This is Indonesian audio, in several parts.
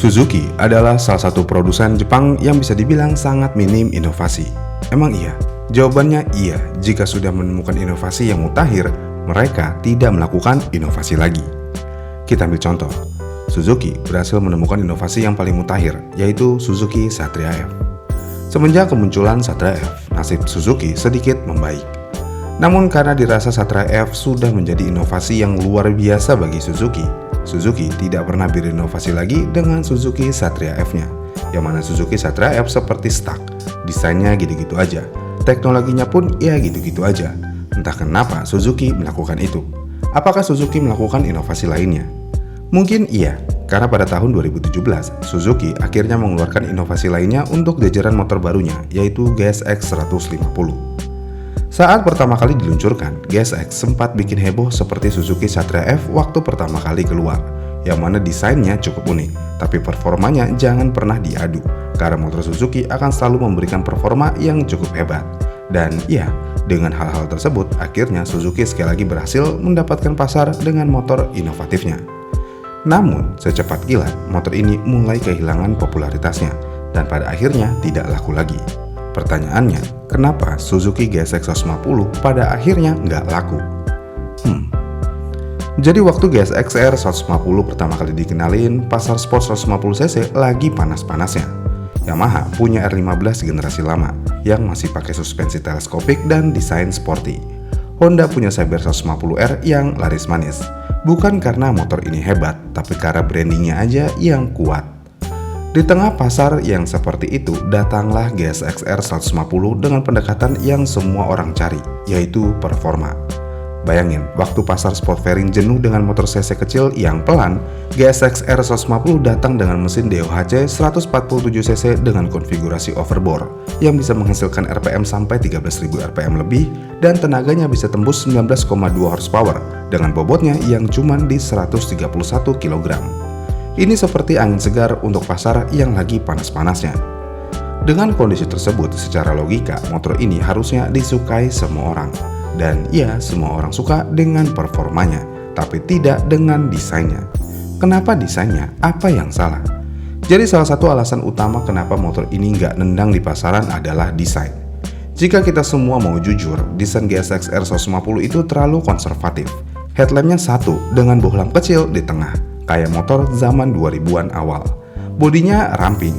Suzuki adalah salah satu produsen Jepang yang bisa dibilang sangat minim inovasi. Emang iya? Jawabannya iya. Jika sudah menemukan inovasi yang mutakhir, mereka tidak melakukan inovasi lagi. Kita ambil contoh. Suzuki berhasil menemukan inovasi yang paling mutakhir, yaitu Suzuki Satria F. Semenjak kemunculan Satria F, nasib Suzuki sedikit membaik. Namun karena dirasa Satria F sudah menjadi inovasi yang luar biasa bagi Suzuki, Suzuki tidak pernah berinovasi lagi dengan Suzuki Satria F-nya. Yang mana Suzuki Satria F seperti stuck, desainnya gitu-gitu aja, teknologinya pun ya gitu-gitu aja. Entah kenapa Suzuki melakukan itu. Apakah Suzuki melakukan inovasi lainnya? Mungkin iya, karena pada tahun 2017, Suzuki akhirnya mengeluarkan inovasi lainnya untuk jajaran motor barunya, yaitu GSX 150. Saat pertama kali diluncurkan, GSX sempat bikin heboh seperti Suzuki Satria F waktu pertama kali keluar, yang mana desainnya cukup unik, tapi performanya jangan pernah diadu, karena motor Suzuki akan selalu memberikan performa yang cukup hebat. Dan ya, dengan hal-hal tersebut, akhirnya Suzuki sekali lagi berhasil mendapatkan pasar dengan motor inovatifnya. Namun, secepat kilat, motor ini mulai kehilangan popularitasnya, dan pada akhirnya tidak laku lagi. Pertanyaannya, kenapa Suzuki GSX 150 pada akhirnya nggak laku? Jadi waktu GSX R 150 pertama kali dikenalin, pasar sport 150cc lagi panas-panasnya. Yamaha punya R15 generasi lama, yang masih pakai suspensi teleskopik dan desain sporty. Honda punya Cyber 150R yang laris manis. Bukan karena motor ini hebat, tapi karena brandingnya aja yang kuat. Di tengah pasar yang seperti itu, datanglah GSX R 150 dengan pendekatan yang semua orang cari, yaitu performa. Bayangin, waktu pasar sport fairing jenuh dengan motor cc kecil yang pelan, GSX R 150 datang dengan mesin DOHC 147cc dengan konfigurasi overbore yang bisa menghasilkan RPM sampai 13.000 RPM lebih dan tenaganya bisa tembus 19,2 horsepower dengan bobotnya yang cuma di 131 kg. Ini seperti angin segar untuk pasar yang lagi panas-panasnya. Dengan kondisi tersebut, secara logika, motor ini harusnya disukai semua orang. Dan ya, semua orang suka dengan performanya, tapi tidak dengan desainnya. Kenapa desainnya? Apa yang salah? Jadi salah satu alasan utama kenapa motor ini nggak nendang di pasaran adalah desain. Jika kita semua mau jujur, desain GSX R 150 itu terlalu konservatif. Headlampnya satu dengan bohlam kecil di tengah, kayak motor zaman 2000-an awal. Bodinya ramping.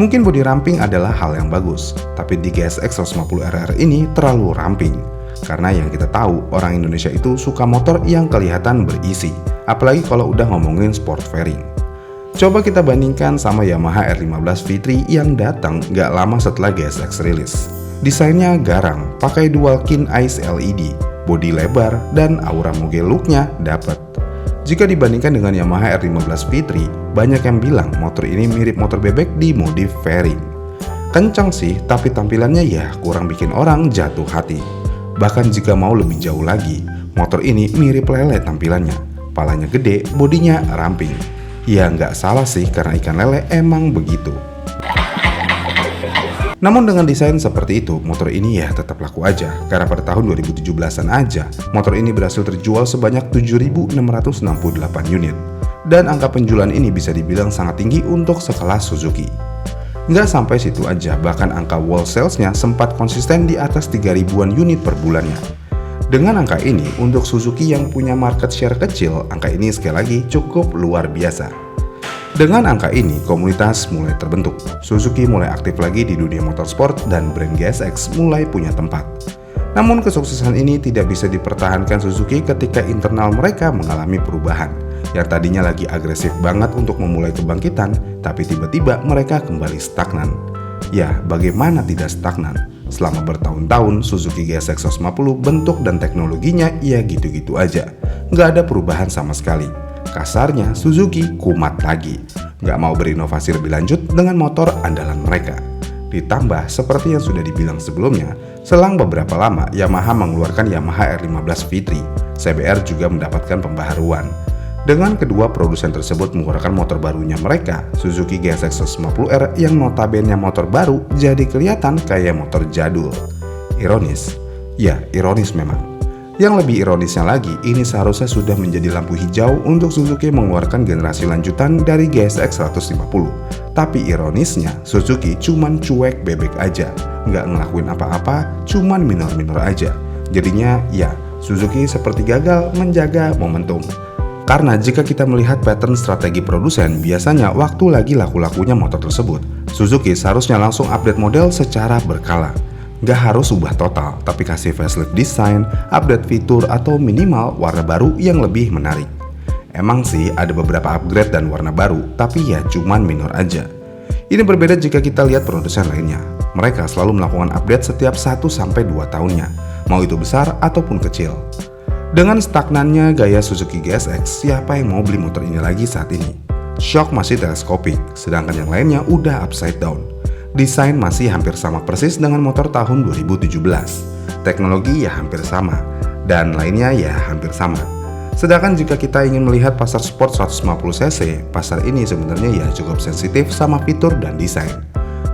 Mungkin bodi ramping adalah hal yang bagus, tapi di GSX 150 RR ini terlalu ramping. Karena yang kita tahu, orang Indonesia itu suka motor yang kelihatan berisi, apalagi kalau udah ngomongin sport fairing. Coba kita bandingkan sama Yamaha R15 V3 yang datang gak lama setelah GSX rilis. Desainnya garang, pakai dual kin eyes LED, bodi lebar, dan aura moge looknya dapet. Jika dibandingkan dengan Yamaha R15 V3, banyak yang bilang motor ini mirip motor bebek di modif fairing. Kencang sih, tapi tampilannya ya kurang bikin orang jatuh hati. Bahkan jika mau lebih jauh lagi, motor ini mirip lele tampilannya. Palanya gede, bodinya ramping. Ya nggak salah sih karena ikan lele emang begitu. Namun dengan desain seperti itu, motor ini ya tetap laku aja. Karena pada tahun 2017-an aja, motor ini berhasil terjual sebanyak 7.668 unit. Dan angka penjualan ini bisa dibilang sangat tinggi untuk sekelas Suzuki. Nggak sampai situ aja, bahkan angka wall sales-nya sempat konsisten di atas 3.000-an unit per bulannya. Dengan angka ini, untuk Suzuki yang punya market share kecil, angka ini sekali lagi cukup luar biasa. Dengan angka ini, komunitas mulai terbentuk. Suzuki mulai aktif lagi di dunia motorsport dan brand GSX mulai punya tempat. Namun kesuksesan ini tidak bisa dipertahankan Suzuki ketika internal mereka mengalami perubahan. Yang tadinya lagi agresif banget untuk memulai kebangkitan, tapi tiba-tiba mereka kembali stagnan. Ya, bagaimana tidak stagnan? Selama bertahun-tahun, Suzuki GSX 150 bentuk dan teknologinya ya gitu-gitu aja. Nggak ada perubahan sama sekali. Kasarnya, Suzuki kumat lagi. Nggak mau berinovasi lebih lanjut dengan motor andalan mereka. Ditambah, seperti yang sudah dibilang sebelumnya, selang beberapa lama, Yamaha mengeluarkan Yamaha R15 V3. CBR juga mendapatkan pembaharuan. Dengan kedua produsen tersebut mengeluarkan motor barunya mereka, Suzuki GSX 150R yang notabene motor baru jadi kelihatan kayak motor jadul. Ironis? Ya, ironis memang. Yang lebih ironisnya lagi, ini seharusnya sudah menjadi lampu hijau untuk Suzuki mengeluarkan generasi lanjutan dari GSX 150. Tapi ironisnya, Suzuki cuman cuek bebek aja, nggak ngelakuin apa-apa, cuman minor-minor aja. Jadinya ya, Suzuki seperti gagal menjaga momentum. Karena jika kita melihat pattern strategi produsen, biasanya waktu lagi laku-lakunya motor tersebut, Suzuki seharusnya langsung update model secara berkala. Gak harus ubah total, tapi kasih facelift desain, update fitur, atau minimal warna baru yang lebih menarik. Emang sih ada beberapa upgrade dan warna baru, tapi ya cuman minor aja. Ini berbeda jika kita lihat produsen lainnya. Mereka selalu melakukan update setiap 1-2 tahunnya, mau itu besar ataupun kecil. Dengan stagnannya gaya Suzuki GSX, siapa yang mau beli motor ini lagi saat ini? Shock masih teleskopik, sedangkan yang lainnya udah upside down. Desain masih hampir sama persis dengan motor tahun 2017. Teknologi ya hampir sama, dan lainnya ya hampir sama. Sedangkan jika kita ingin melihat pasar sport 150cc, pasar ini sebenarnya ya cukup sensitif sama fitur dan desain.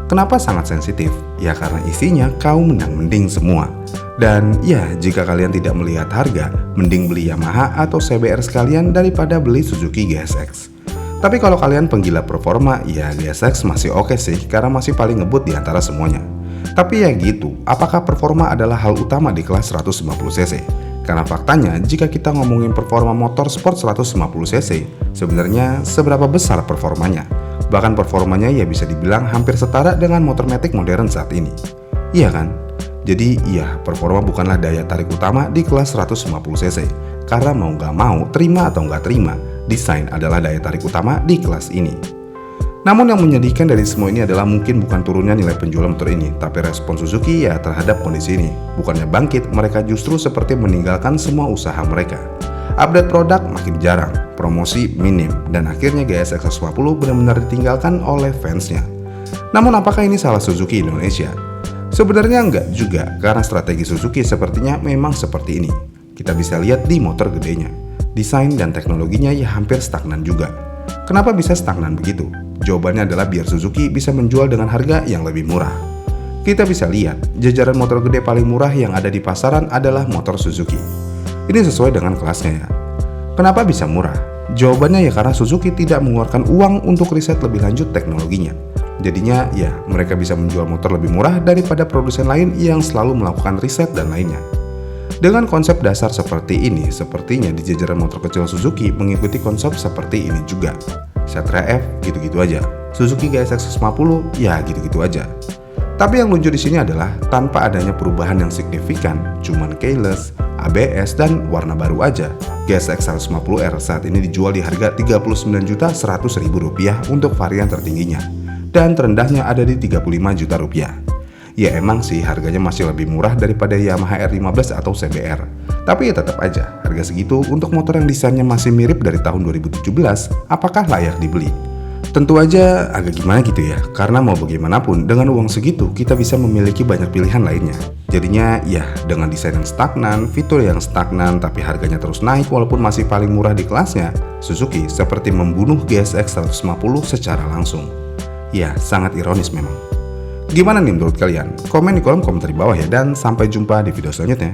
Kenapa sangat sensitif? Ya karena isinya kaum menang-mending semua. Dan ya jika kalian tidak melihat harga, mending beli Yamaha atau CBR sekalian daripada beli Suzuki GSX. Tapi kalau kalian penggila performa, ya GSX masih oke sih karena masih paling ngebut di antara semuanya. Tapi ya gitu, apakah performa adalah hal utama di kelas 150cc? Karena faktanya, jika kita ngomongin performa motor sport 150cc, sebenarnya seberapa besar performanya? Bahkan performanya ya bisa dibilang hampir setara dengan motor matic modern saat ini. Iya kan? Jadi iya, performa bukanlah daya tarik utama di kelas 150cc. Karena mau gak mau, terima atau gak terima, desain adalah daya tarik utama di kelas ini. Namun yang menyedihkan dari semua ini adalah mungkin bukan turunnya nilai penjualan motor ini, tapi respon Suzuki ya terhadap kondisi ini. Bukannya bangkit, mereka justru seperti meninggalkan semua usaha mereka. Update produk makin jarang, promosi minim, dan akhirnya GSX 150 benar-benar ditinggalkan oleh fansnya. Namun apakah ini salah Suzuki Indonesia? Sebenarnya enggak juga, karena strategi Suzuki sepertinya memang seperti ini. Kita bisa lihat di motor gedenya. Desain dan teknologinya ya hampir stagnan juga. Kenapa bisa stagnan begitu? Jawabannya adalah biar Suzuki bisa menjual dengan harga yang lebih murah. Kita bisa lihat, jajaran motor gede paling murah yang ada di pasaran adalah motor Suzuki. Ini sesuai dengan kelasnya ya. Kenapa bisa murah? Jawabannya ya karena Suzuki tidak mengeluarkan uang untuk riset lebih lanjut teknologinya. Jadinya ya mereka bisa menjual motor lebih murah daripada produsen lain yang selalu melakukan riset dan lainnya. Dengan konsep dasar seperti ini, sepertinya di jajaran motor kecil Suzuki mengikuti konsep seperti ini juga. Setra F gitu-gitu aja, Suzuki GSX 150 ya gitu-gitu aja. Tapi yang lucu di sini adalah tanpa adanya perubahan yang signifikan, cuman keyless, ABS dan warna baru aja. GSX 150R saat ini dijual di harga Rp39.100.000 untuk varian tertingginya, dan terendahnya ada di Rp35 juta. Ya emang sih harganya masih lebih murah daripada Yamaha R15 atau CBR. Tapi ya tetap aja, harga segitu untuk motor yang desainnya masih mirip dari tahun 2017, apakah layak dibeli? Tentu aja agak gimana gitu ya, karena mau bagaimanapun dengan uang segitu kita bisa memiliki banyak pilihan lainnya. Jadinya ya dengan desain yang stagnan, fitur yang stagnan tapi harganya terus naik walaupun masih paling murah di kelasnya, Suzuki seperti membunuh GSX 150 secara langsung. Ya sangat ironis memang. Gimana nih menurut kalian? Komen di kolom komentar di bawah ya, dan sampai jumpa di video selanjutnya.